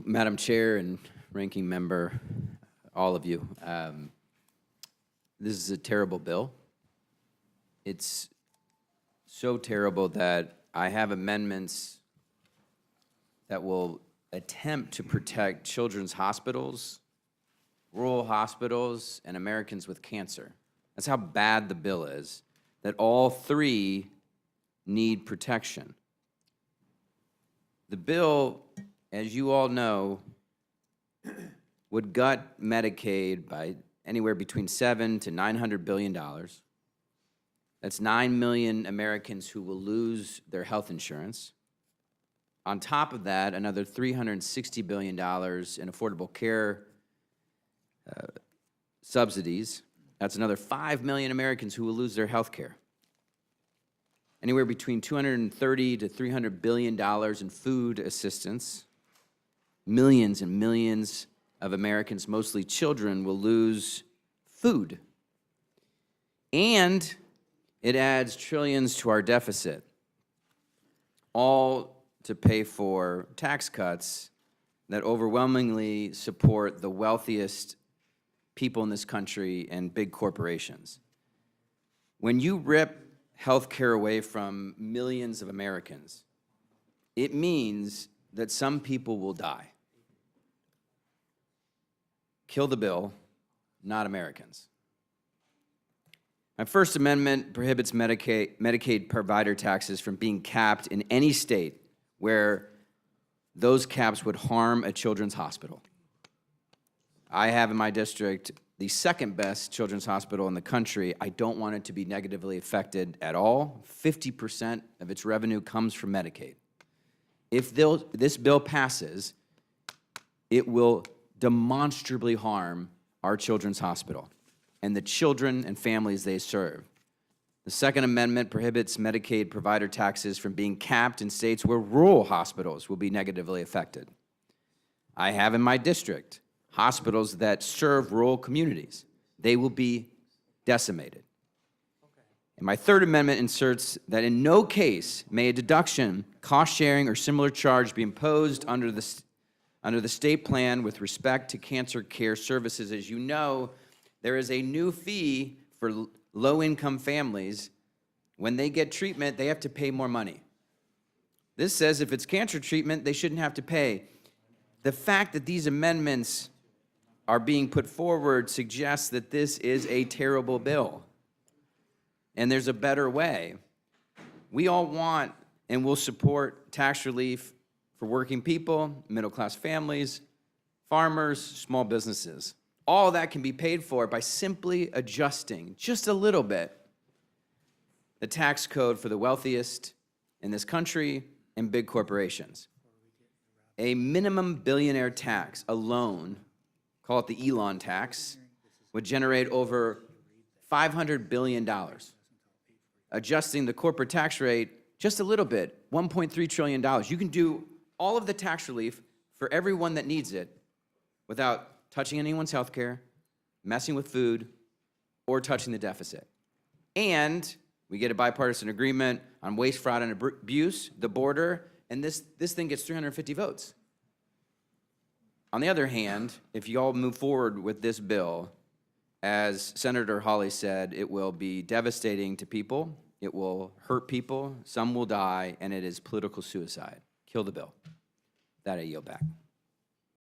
Madam Chair and Ranking Member, all of you. This is a terrible bill. It's so terrible that I have amendments that will attempt to protect children's hospitals, rural hospitals, and Americans with cancer. That's how bad the bill is, that all three need protection. The bill, as you all know, would gut Medicaid by anywhere between $700 to $900 billion. That's 9 million Americans who will lose their health insurance. On top of that, another $360 billion in affordable care subsidies. That's another 5 million Americans who will lose their health care. Anywhere between $230 to $300 billion in food assistance. Millions and millions of Americans, mostly children, will lose food. And it adds trillions to our deficit, all to pay for tax cuts that overwhelmingly support the wealthiest people in this country and big corporations. When you rip health care away from millions of Americans, it means that some people will die. Kill the bill, not Americans. My First Amendment prohibits Medicaid provider taxes from being capped in any state where those caps would harm a children's hospital. I have in my district the second best children's hospital in the country. I don't want it to be negatively affected at all. 50% of its revenue comes from Medicaid. If this bill passes, it will demonstrably harm our children's hospital and the children and families they serve. The Second Amendment prohibits Medicaid provider taxes from being capped in states where rural hospitals will be negatively affected. I have in my district hospitals that serve rural communities. They will be decimated. And my Third Amendment inserts that in no case may a deduction, cost sharing, or similar charge be imposed under the state plan with respect to cancer care services. As you know, there is a new fee for low-income families. When they get treatment, they have to pay more money. This says if it's cancer treatment, they shouldn't have to pay. The fact that these amendments are being put forward suggests that this is a terrible bill. And there's a better way. We all want and will support tax relief for working people, middle-class families, farmers, small businesses. All that can be paid for by simply adjusting just a little bit the tax code for the wealthiest in this country and big corporations. A minimum billionaire tax alone, call it the Elon tax, would generate over $500 billion. Adjusting the corporate tax rate just a little bit, $1.3 trillion. You can do all of the tax relief for everyone that needs it without touching anyone's health care, messing with food, or touching the deficit. And we get a bipartisan agreement on waste, fraud, and abuse, the border, and this thing gets 350 votes. On the other hand, if you all move forward with this bill, as Senator Hawley said, it will be devastating to people, it will hurt people, some will die, and it is political suicide. Kill the bill. That I yield back.